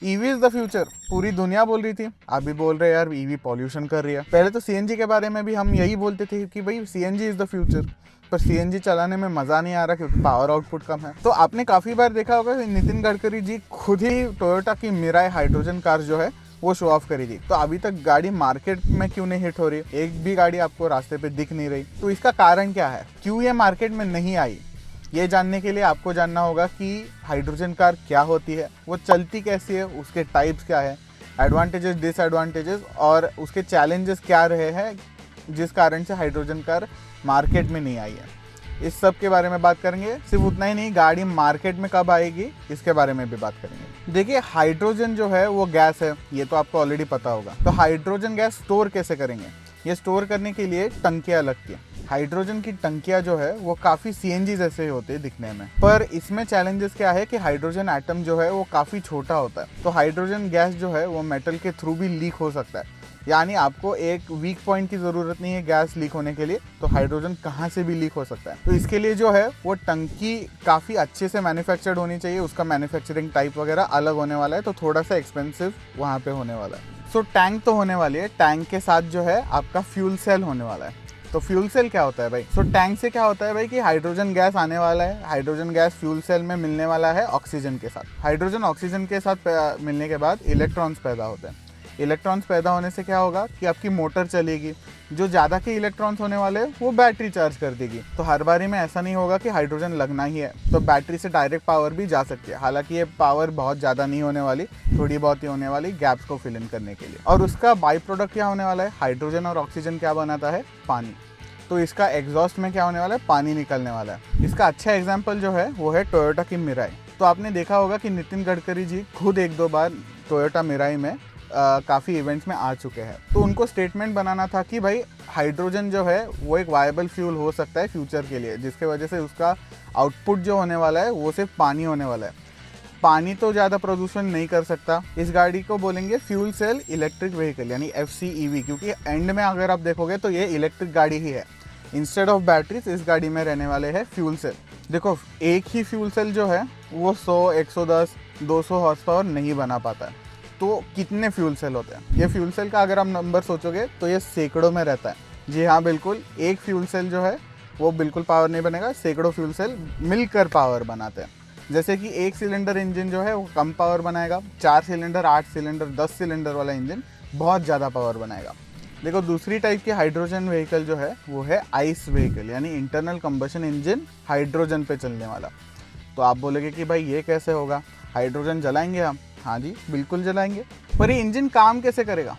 EV is the future, पूरी दुनिया बोल रही थी। आप भी बोल रहे हैं यार ईवी पॉल्यूशन कर रही है। पहले तो सीएनजी के बारे में भी हम यही बोलते थे कि भाई सीएनजी इज द फ्यूचर, पर सीएनजी चलाने में मज़ा नहीं आ रहा क्योंकि पावर आउटपुट कम है। तो आपने काफ़ी बार देखा होगा नितिन गडकरी जी खुद ही टोयोटा की मिराई हाइड्रोजन कार जो है वो शो ऑफ करी थी। तो अभी तक गाड़ी मार्केट में क्यों नहीं हिट हो रही, एक भी गाड़ी आपको रास्ते पे दिख नहीं रही। तो इसका कारण क्या है, क्यों ये मार्केट में नहीं आई? ये जानने के लिए आपको जानना होगा कि हाइड्रोजन कार क्या होती है, वो चलती कैसी है, उसके टाइप्स क्या है, एडवांटेजेस डिसएडवांटेजेस और उसके चैलेंजेस क्या रहे हैं जिस कारण से हाइड्रोजन कार मार्केट में नहीं आई है। इस सब के बारे में बात करेंगे। सिर्फ उतना ही नहीं, गाड़ी मार्केट में कब आएगी इसके बारे में भी बात करेंगे। देखिए, हाइड्रोजन जो है वो गैस है, ये तो आपको ऑलरेडी पता होगा। तो हाइड्रोजन गैस स्टोर कैसे करेंगे? ये स्टोर करने के लिए टंकियाँ लगती है। हाइड्रोजन की टंकियाँ जो है वो काफ़ी सीएनजी जैसे होते हैं दिखने में, पर इसमें चैलेंजेस क्या है कि हाइड्रोजन एटम जो है वो काफ़ी छोटा होता है। तो हाइड्रोजन गैस जो है वो मेटल के थ्रू भी लीक हो सकता है, यानी आपको एक वीक पॉइंट की ज़रूरत नहीं है गैस लीक होने के लिए। तो हाइड्रोजन कहाँ से भी लीक हो सकता है। तो इसके लिए जो है वो टंकी काफ़ी अच्छे से मैन्युफैक्चर्ड होनी चाहिए, उसका मैन्युफैक्चरिंग टाइप वगैरह अलग होने वाला है, तो थोड़ा सा एक्सपेंसिव वहाँ पे होने वाला है। सो टैंक तो होने वाली है, टैंक के साथ जो है आपका फ्यूल सेल होने वाला है। तो फ्यूल सेल क्या होता है भाई? सो टैंक से क्या होता है भाई कि हाइड्रोजन गैस आने वाला है, हाइड्रोजन गैस फ्यूल सेल में मिलने वाला है ऑक्सीजन के साथ। हाइड्रोजन ऑक्सीजन के साथ मिलने के बाद इलेक्ट्रॉन्स पैदा होते हैं। इलेक्ट्रॉन्स पैदा होने से क्या होगा कि आपकी मोटर चलेगी, जो ज़्यादा के इलेक्ट्रॉन्स होने वाले हैं वो बैटरी चार्ज कर देगी। तो हर बारी में ऐसा नहीं होगा कि हाइड्रोजन लगना ही है, तो बैटरी से डायरेक्ट पावर भी जा सकती है। हालांकि ये पावर बहुत ज़्यादा नहीं होने वाली, थोड़ी बहुत ही होने वाली गैप्स को फिल इन करने के लिए। और उसका बाई प्रोडक्ट क्या होने वाला है? हाइड्रोजन और ऑक्सीजन क्या बनाता है? पानी। तो इसका एग्जॉस्ट में क्या होने वाला है? पानी निकलने वाला है। इसका अच्छा एग्जाम्पल जो है वो है टोयोटा की मिराई। तो आपने देखा होगा कि नितिन गडकरी जी खुद एक दो बार टोयोटा मिराई में काफ़ी इवेंट्स में आ चुके हैं। तो उनको स्टेटमेंट बनाना था कि भाई हाइड्रोजन जो है वो एक वायबल फ्यूल हो सकता है फ्यूचर के लिए, जिसके वजह से उसका आउटपुट जो होने वाला है वो सिर्फ पानी होने वाला है। पानी तो ज़्यादा प्रदूषण नहीं कर सकता। इस गाड़ी को बोलेंगे फ्यूल सेल इलेक्ट्रिक व्हीकल यानी FCEV, क्योंकि एंड में अगर आप देखोगे तो ये इलेक्ट्रिक गाड़ी ही है। इंस्टेड ऑफ बैटरीज इस गाड़ी में रहने वाले हैं फ्यूल सेल। देखो, एक ही फ्यूल सेल जो है वो 100, 110, 200 हॉर्स पावर नहीं बना पाता है। तो कितने फ्यूल सेल होते हैं? ये फ्यूल सेल का अगर आप नंबर सोचोगे तो ये सैकड़ों में रहता है। जी हाँ, बिल्कुल, एक फ्यूल सेल जो है वो बिल्कुल पावर नहीं बनेगा, सैकड़ों फ्यूल सेल मिलकर पावर बनाते हैं। जैसे कि एक सिलेंडर इंजन जो है वो कम पावर बनाएगा, 4 सिलेंडर, 8 सिलेंडर, 10 सिलेंडर वाला इंजन बहुत ज़्यादा पावर बनाएगा। देखो, दूसरी टाइप की हाइड्रोजन व्हीकल जो है वो है आइस व्हीकल, यानी इंटरनल कंबशन इंजन हाइड्रोजन पे चलने वाला। तो आप बोलोगे कि भाई ये कैसे होगा, हाइड्रोजन जलाएंगे हम? हाँ जी, बिल्कुल जलाएंगे। पर ये इंजन काम कैसे करेगा?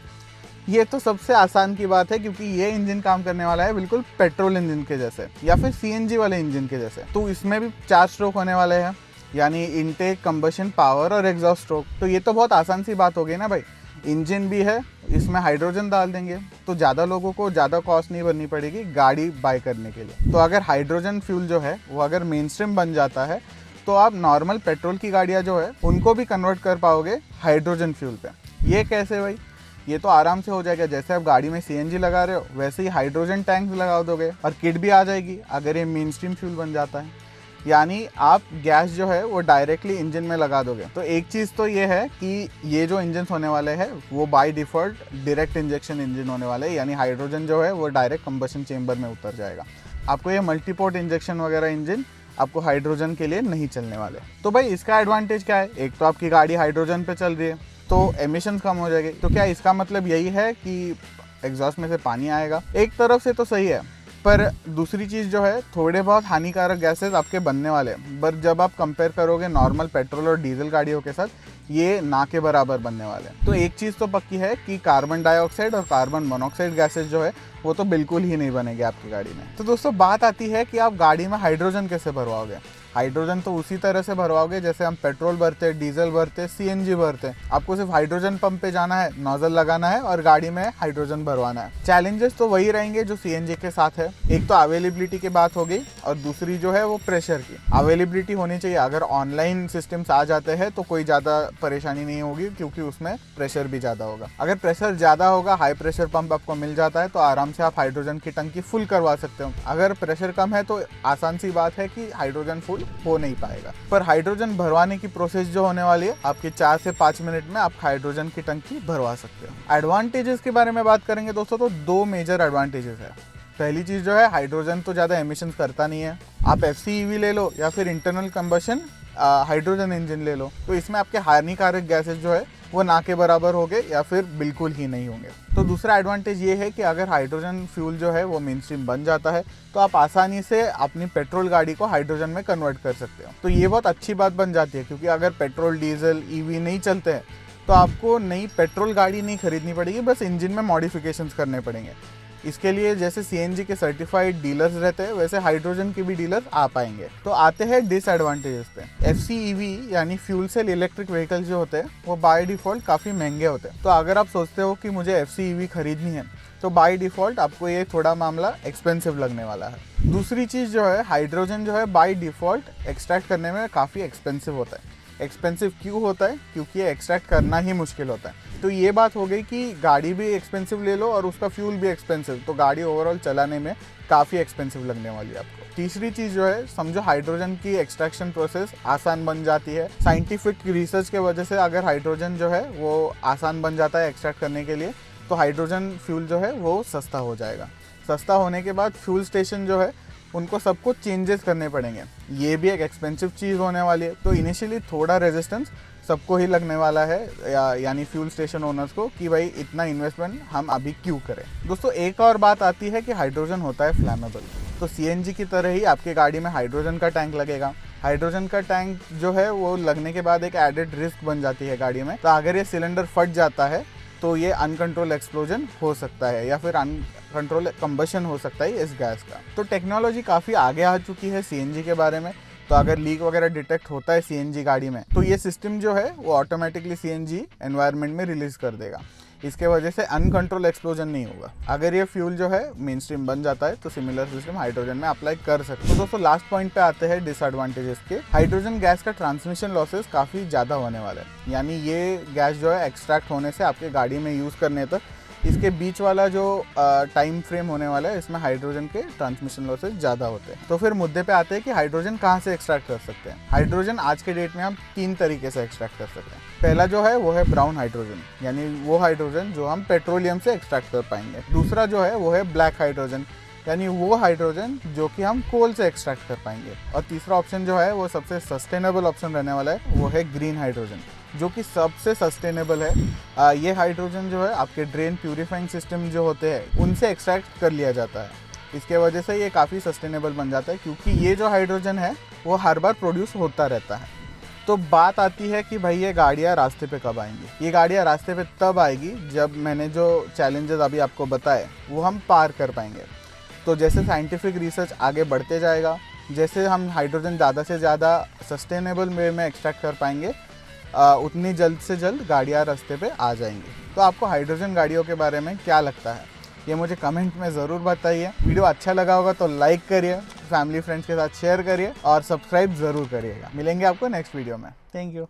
ये तो सबसे आसान की बात है, क्योंकि ये इंजन काम करने वाला है बिल्कुल पेट्रोल इंजन के जैसे या फिर सीएनजी वाले इंजन के जैसे। तो इसमें भी 4 स्ट्रोक होने वाले हैं, यानी इनटेक, कंबशन, पावर और एग्जॉस्ट स्ट्रोक। तो ये तो बहुत आसान सी बात हो गई ना भाई। इंजन भी है, इसमें हाइड्रोजन डाल देंगे तो ज़्यादा लोगों को ज़्यादा कॉस्ट नहीं भरनी पड़ेगी गाड़ी बाय करने के लिए। तो अगर हाइड्रोजन फ्यूल जो है वो अगर मेन स्ट्रीम बन जाता है तो आप नॉर्मल पेट्रोल की गाड़ियाँ जो है उनको भी कन्वर्ट कर पाओगे हाइड्रोजन फ्यूल पे। ये कैसे भाई? ये तो आराम से हो जाएगा। जैसे आप गाड़ी में सीएनजी लगा रहे हो वैसे ही हाइड्रोजन टैंक लगा दोगे और किट भी आ जाएगी अगर ये मेन स्ट्रीम फ्यूल बन जाता है। यानी आप गैस जो है वो डायरेक्टली इंजन में लगा दोगे। तो एक चीज़ तो ये है कि ये जो इंजन होने वाले हैं वो by default direct injection engine होने वाले हैं, यानी हाइड्रोजन जो है वो डायरेक्ट कंबशन चेंबर में उतर जाएगा। आपको ये मल्टीपोर्ट इंजेक्शन वगैरह इंजन आपको हाइड्रोजन के लिए नहीं चलने वाले। तो भाई इसका एडवांटेज क्या है? एक तो आपकी गाड़ी हाइड्रोजन पे चल रही है तो एमिशन कम हो जाएगी। तो क्या इसका मतलब यही है कि एग्जॉस्ट में से पानी आएगा? एक तरफ से तो सही है, पर दूसरी चीज़ जो है थोड़े बहुत हानिकारक गैसेस आपके बनने वाले हैं। पर जब आप कंपेयर करोगे नॉर्मल पेट्रोल और डीजल गाड़ियों के साथ, ये ना के बराबर बनने वाले हैं। तो एक चीज़ तो पक्की है कि कार्बन डाइऑक्साइड और कार्बन मोनोऑक्साइड गैसेस जो है वो तो बिल्कुल ही नहीं बनेंगे आपकी गाड़ी में। तो दोस्तों, बात आती है कि आप गाड़ी में हाइड्रोजन कैसे भरवाओगे। हाइड्रोजन तो उसी तरह से भरवाओगे जैसे हम पेट्रोल भरते, डीजल भरते, सीएनजी भरते। आपको सिर्फ हाइड्रोजन पंप पे जाना है, नोजल लगाना है और गाड़ी में हाइड्रोजन भरवाना है। चैलेंजेस तो वही रहेंगे जो सीएनजी के साथ है। एक तो अवेलेबिलिटी की बात हो गई और दूसरी जो है वो प्रेशर की। अवेलेबिलिटी होनी चाहिए। अगर ऑनलाइन सिस्टम्स आ जाते हैं तो कोई ज़्यादा परेशानी नहीं होगी, क्योंकि उसमें प्रेशर भी ज़्यादा होगा। अगर प्रेशर ज़्यादा होगा, हाई प्रेशर पंप आपको मिल जाता है तो आराम से आप हाइड्रोजन की टंकी फुल करवा सकते हो। अगर प्रेशर कम है तो आसान सी बात है कि हाइड्रोजन फुल फुल हो नहीं पाएगा। पर हाइड्रोजन भरवाने की प्रोसेस जो होने वाली है, आपके 4 से 5 मिनट में आप हाइड्रोजन की टंकी भरवा सकते हो। एडवांटेजेस के बारे में बात करेंगे दोस्तों, तो 2 मेजर एडवांटेजेस है। पहली चीज़ जो है, हाइड्रोजन तो ज़्यादा एमिशंस करता नहीं है। आप FCEV ले लो या फिर इंटरनल कंबशन हाइड्रोजन इंजन ले लो, तो इसमें आपके हानिकारक गैसेस जो है वो ना के बराबर होंगे या फिर बिल्कुल ही नहीं होंगे। तो दूसरा एडवांटेज ये है कि अगर हाइड्रोजन फ्यूल जो है वो मेन स्ट्रीम बन जाता है तो आप आसानी से अपनी पेट्रोल गाड़ी को हाइड्रोजन में कन्वर्ट कर सकते हो। तो ये बहुत अच्छी बात बन जाती है, क्योंकि अगर पेट्रोल, डीजल, EV नहीं चलते हैं तो आपको नई पेट्रोल गाड़ी नहीं खरीदनी पड़ेगी, बस इंजन में मॉडिफिकेशंस करने पड़ेंगे। इसके लिए जैसे CNG के सर्टिफाइड डीलर्स रहते हैं, वैसे हाइड्रोजन के भी डीलर्स आ पाएंगे। तो आते हैं डिसएडवांटेजेस पे। FCEV यानी फ्यूल सेल इलेक्ट्रिक व्हीकल जो होते हैं वो बाय डिफ़ॉल्ट काफ़ी महंगे होते हैं। तो अगर आप सोचते हो कि मुझे FCEV खरीदनी है तो बाय डिफ़ॉल्ट आपको ये थोड़ा मामला एक्सपेंसिव लगने वाला है। दूसरी चीज़ जो है, हाइड्रोजन जो है बाय डिफ़ॉल्ट एक्सट्रैक्ट करने में काफ़ी एक्सपेंसिव होता है। एक्सपेंसिव क्यों होता है? क्योंकि ये एक्सट्रैक्ट करना ही मुश्किल होता है। तो ये बात हो गई कि गाड़ी भी एक्सपेंसिव ले लो और उसका फ्यूल भी एक्सपेंसिव, तो गाड़ी ओवरऑल चलाने में काफ़ी एक्सपेंसिव लगने वाली है आपको। तीसरी चीज़ जो है, समझो हाइड्रोजन की एक्सट्रैक्शन प्रोसेस आसान बन जाती है। साइंटिफिक रिसर्च के वजह से अगर हाइड्रोजन जो है वो आसान बन जाता है एक्सट्रैक्ट करने के लिए, तो हाइड्रोजन फ्यूल जो है वो सस्ता हो जाएगा। सस्ता होने के बाद फ्यूल स्टेशन जो है उनको सब कुछ चेंजेस करने पड़ेंगे, ये भी एक एक्सपेंसिव चीज़ होने वाली है। तो इनिशियली थोड़ा रेजिस्टेंस सबको ही लगने वाला है, यानी फ्यूल स्टेशन ओनर्स को, कि भाई इतना इन्वेस्टमेंट हम अभी क्यों करें। दोस्तों एक और बात आती है कि हाइड्रोजन होता है फ्लैमेबल। तो CNG की तरह ही आपके गाड़ी में हाइड्रोजन का टैंक लगेगा। हाइड्रोजन का टैंक जो है वो लगने के बाद एक एडेड रिस्क बन जाती है गाड़ी में। तो अगर ये सिलेंडर फट जाता है तो ये अनकंट्रोल एक्सप्लोजन हो सकता है या फिर अनकंट्रोल कंबशन हो सकता है इस गैस का। तो टेक्नोलॉजी काफ़ी आगे आ चुकी है CNG के बारे में। तो अगर लीक वगैरह डिटेक्ट होता है CNG गाड़ी में, तो ये सिस्टम जो है वो ऑटोमेटिकली CNG एनवायरनमेंट में रिलीज कर देगा। इसके वजह से अनकंट्रोल एक्सप्लोजन नहीं होगा। अगर ये फ्यूल जो है मेन स्ट्रीम बन जाता है तो सिमिलर सिस्टम हाइड्रोजन में अप्लाई कर सकते हैं। तो दोस्तों लास्ट पॉइंट पे आते हैं डिसएडवांटेजेस के। हाइड्रोजन गैस का ट्रांसमिशन लॉसेस काफ़ी ज़्यादा होने वाला है, यानी ये गैस जो है एक्सट्रैक्ट होने से आपके गाड़ी में यूज़ करने तक इसके बीच वाला जो टाइम फ्रेम होने वाला है, इसमें हाइड्रोजन के ट्रांसमिशन लॉसेस ज़्यादा होते हैं। तो फिर मुद्दे पे आते हैं कि हाइड्रोजन कहाँ से एक्सट्रैक्ट कर सकते हैं। हाइड्रोजन आज के डेट में हम 3 तरीके से एक्सट्रैक्ट कर सकते हैं। पहला जो है वो है ब्राउन हाइड्रोजन, यानी वो हाइड्रोजन जो हम पेट्रोलियम से एक्सट्रैक्ट कर पाएंगे। दूसरा जो है वो है ब्लैक हाइड्रोजन, यानी वो हाइड्रोजन जो कि हम कोल से एक्सट्रैक्ट कर पाएंगे। और तीसरा ऑप्शन जो है वो सबसे सस्टेनेबल ऑप्शन रहने वाला है, वो है ग्रीन हाइड्रोजन, जो कि सबसे सस्टेनेबल है। ये हाइड्रोजन जो है आपके ड्रेन प्यूरिफाइंग सिस्टम जो होते हैं उनसे एक्सट्रैक्ट कर लिया जाता है। इसके वजह से ये काफ़ी सस्टेनेबल बन जाता है, क्योंकि ये जो हाइड्रोजन है वो हर बार प्रोड्यूस होता रहता है। तो बात आती है कि भाई ये गाड़ियाँ रास्ते पे कब आएंगी। ये गाड़ियाँ रास्ते पे तब आएगी जब मैंने जो चैलेंजेस अभी आपको बताए वो हम पार कर पाएंगे। तो जैसे साइंटिफिक रिसर्च आगे बढ़ते जाएगा, जैसे हम हाइड्रोजन ज़्यादा से ज़्यादा सस्टेनेबल वे में एक्सट्रैक्ट कर पाएंगे, उतनी जल्द से जल्द गाड़ियाँ रास्ते पे आ जाएंगी। तो आपको हाइड्रोजन गाड़ियों के बारे में क्या लगता है, ये मुझे कमेंट में ज़रूर बताइए। वीडियो अच्छा लगा होगा तो लाइक करिए, फैमिली फ्रेंड्स के साथ शेयर करिए और सब्सक्राइब ज़रूर करिएगा। मिलेंगे आपको नेक्स्ट वीडियो में। Thank you.